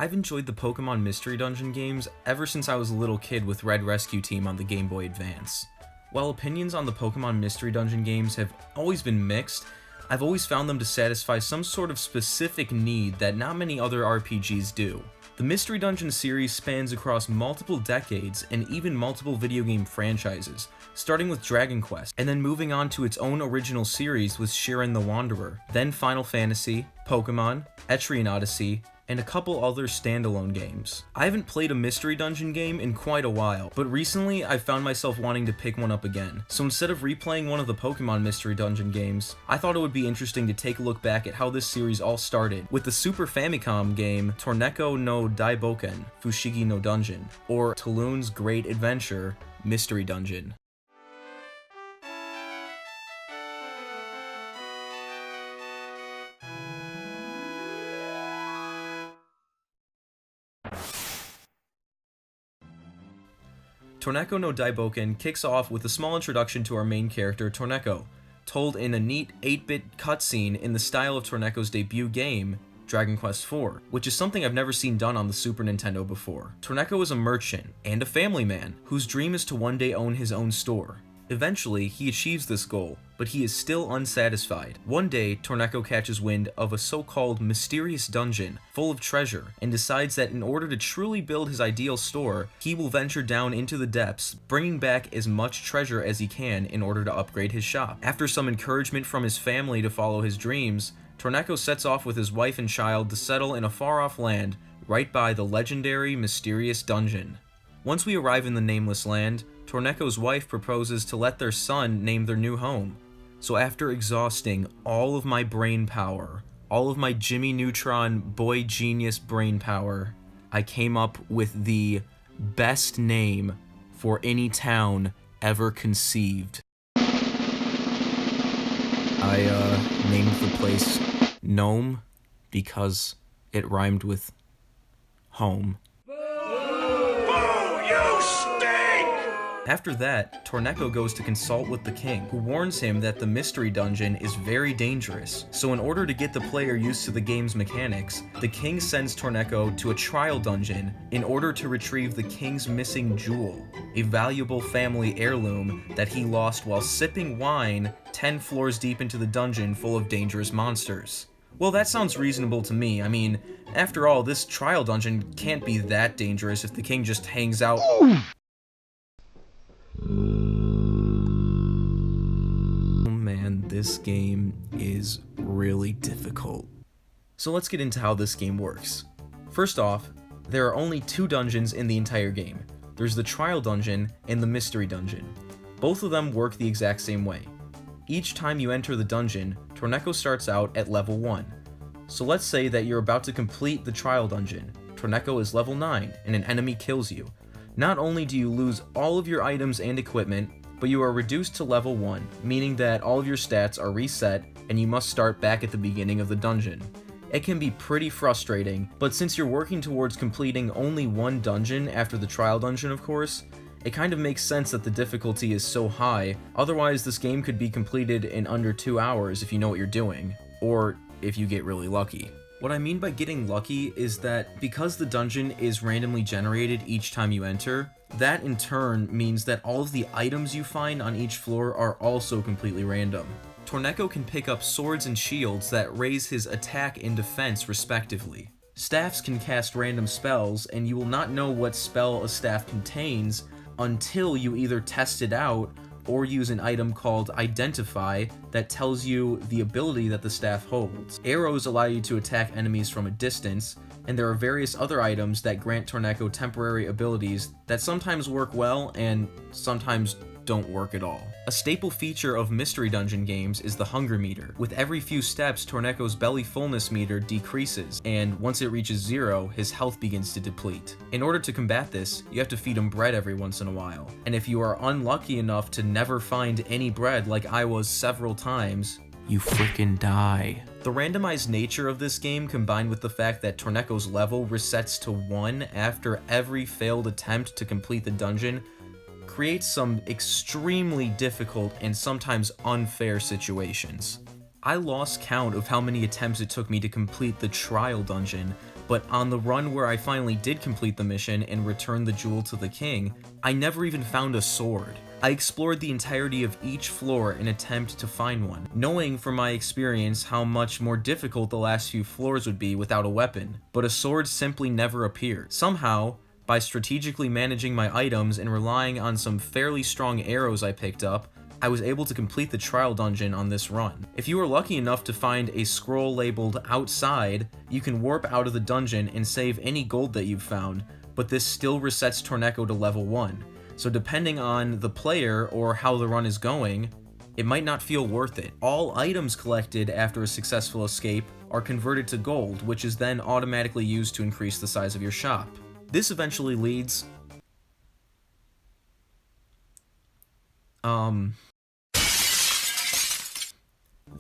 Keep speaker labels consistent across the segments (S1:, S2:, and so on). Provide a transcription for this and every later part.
S1: I've enjoyed the Pokemon Mystery Dungeon games ever since I was a little kid with Red Rescue Team on the Game Boy Advance. While opinions on the Pokemon Mystery Dungeon games have always been mixed, I've always found them to satisfy some sort of specific need that not many other RPGs do. The Mystery Dungeon series spans across multiple decades and even multiple video game franchises, starting with Dragon Quest, and then moving on to its own original series with Shiren the Wanderer, then Final Fantasy, Pokemon, Etrian Odyssey, and a couple other standalone games. I haven't played a Mystery Dungeon game in quite a while, but recently I found myself wanting to pick one up again. So instead of replaying one of the Pokemon Mystery Dungeon games, I thought it would be interesting to take a look back at how this series all started with the Super Famicom game Torneko no Daibouken, Fushigi no Dungeon, or Taloon's Great Adventure, Mystery Dungeon. Torneko no Daibouken kicks off with a small introduction to our main character, Torneko, told in a neat 8-bit cutscene in the style of Torneko's debut game, Dragon Quest IV, which is something I've never seen done on the Super Nintendo before. Torneko is a merchant, and a family man, whose dream is to one day own his own store. Eventually, he achieves this goal, but he is still unsatisfied. One day, Torneko catches wind of a so-called mysterious dungeon full of treasure, and decides that in order to truly build his ideal store, he will venture down into the depths, bringing back as much treasure as he can in order to upgrade his shop. After some encouragement from his family to follow his dreams, Torneko sets off with his wife and child to settle in a far-off land right by the legendary mysterious dungeon. Once we arrive in the nameless land, Torneko's wife proposes to let their son name their new home. So after exhausting all of my brain power, all of my Jimmy Neutron boy genius brain power, I came up with the best name for any town ever conceived. I named the place Gnome because it rhymed with home. After that, Torneko goes to consult with the king, who warns him that the mystery dungeon is very dangerous. So in order to get the player used to the game's mechanics, the king sends Torneko to a trial dungeon in order to retrieve the king's missing jewel, a valuable family heirloom that he lost while sipping wine 10 floors deep into the dungeon full of dangerous monsters. Well, that sounds reasonable to me. I mean, after all, this trial dungeon can't be that dangerous if the king just hangs out. Man, this game is really difficult. So let's get into how this game works. First off, there are only 2 dungeons in the entire game. There's the trial dungeon and the mystery dungeon. Both of them work the exact same way. Each time you enter the dungeon, Torneko starts out at level 1. So let's say that you're about to complete the trial dungeon. Torneko is level 9 and an enemy kills you. Not only do you lose all of your items and equipment, but you are reduced to level 1, meaning that all of your stats are reset and you must start back at the beginning of the dungeon. It can be pretty frustrating, but since you're working towards completing only one dungeon after the trial dungeon, of course, it kind of makes sense that the difficulty is so high. Otherwise, this game could be completed in under 2 hours if you know what you're doing, or if you get really lucky. What I mean by getting lucky is that because the dungeon is randomly generated each time you enter, that in turn means that all of the items you find on each floor are also completely random. Torneko can pick up swords and shields that raise his attack and defense respectively. Staffs can cast random spells, and you will not know what spell a staff contains until you either test it out or use an item called Identify that tells you the ability that the staff holds. Arrows allow you to attack enemies from a distance, and there are various other items that grant Torneko temporary abilities that sometimes work well and sometimes don't work at all. A staple feature of Mystery Dungeon games is the hunger meter. With every few steps, Torneko's belly fullness meter decreases, and once it reaches 0, his health begins to deplete. In order to combat this, you have to feed him bread every once in a while, and if you are unlucky enough to never find any bread like I was several times, you freaking die. The randomized nature of this game, combined with the fact that Torneko's level resets to 1 after every failed attempt to complete the dungeon, creates some extremely difficult and sometimes unfair situations. I lost count of how many attempts it took me to complete the trial dungeon, but on the run where I finally did complete the mission and return the jewel to the king, I never even found a sword. I explored the entirety of each floor in an attempt to find one, knowing from my experience how much more difficult the last few floors would be without a weapon, but a sword simply never appeared. Somehow, by strategically managing my items and relying on some fairly strong arrows I picked up, I was able to complete the trial dungeon on this run. If you are lucky enough to find a scroll labeled outside, you can warp out of the dungeon and save any gold that you've found, but this still resets Torneko to level 1. So depending on the player or how the run is going, it might not feel worth it. All items collected after a successful escape are converted to gold, which is then automatically used to increase the size of your shop. This eventually leads...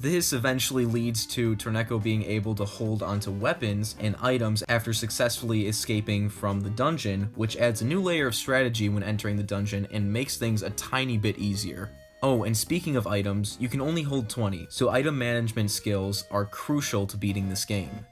S1: This eventually leads to Torneko being able to hold onto weapons and items after successfully escaping from the dungeon, which adds a new layer of strategy when entering the dungeon and makes things a tiny bit easier. Oh, and speaking of items, you can only hold 20, so item management skills are crucial to beating this game.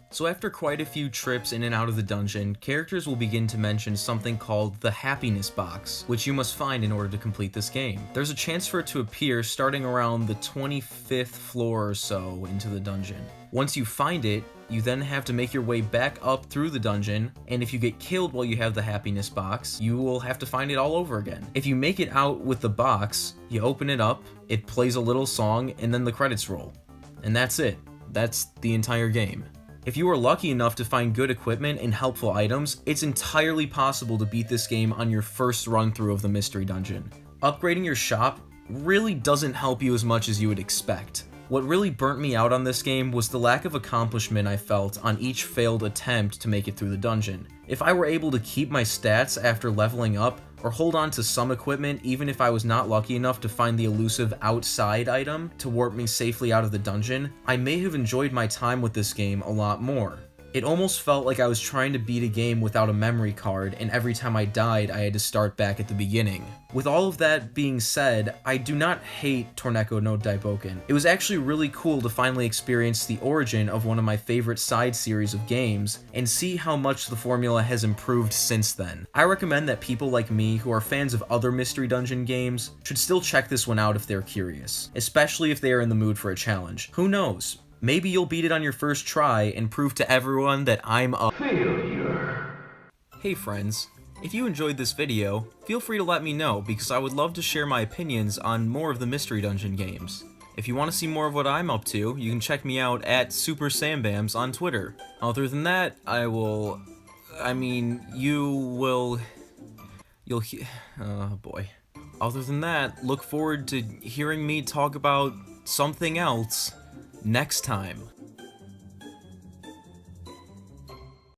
S1: So after quite a few trips in and out of the dungeon, characters will begin to mention something called the happiness box, which you must find in order to complete this game. There's a chance for it to appear starting around the 25th floor or so into the dungeon. Once you find it, you then have to make your way back up through the dungeon, and if you get killed while you have the happiness box, you will have to find it all over again. If you make it out with the box, you open it up, it plays a little song, and then the credits roll. And that's it. That's the entire game. If you are lucky enough to find good equipment and helpful items, it's entirely possible to beat this game on your first run through of the mystery dungeon. Upgrading your shop really doesn't help you as much as you would expect. What really burnt me out on this game was the lack of accomplishment I felt on each failed attempt to make it through the dungeon. If I were able to keep my stats after leveling up, or hold on to some equipment even if I was not lucky enough to find the elusive outside item to warp me safely out of the dungeon, I may have enjoyed my time with this game a lot more. It almost felt like I was trying to beat a game without a memory card, and every time I died, I had to start back at the beginning. With all of that being said, I do not hate Torneko no Daibouken. It was actually really cool to finally experience the origin of one of my favorite side series of games, and see how much the formula has improved since then. I recommend that people like me who are fans of other mystery dungeon games should still check this one out if they're curious, especially if they are in the mood for a challenge. Who knows? Maybe you'll beat it on your first try and prove to everyone that I'm a failure. Hey friends, if you enjoyed this video, feel free to let me know because I would love to share my opinions on more of the Mystery Dungeon games. If you want to see more of what I'm up to, you can check me out at Super Sambams on Twitter. Other than that, oh boy. Other than that, look forward to hearing me talk about something else next time.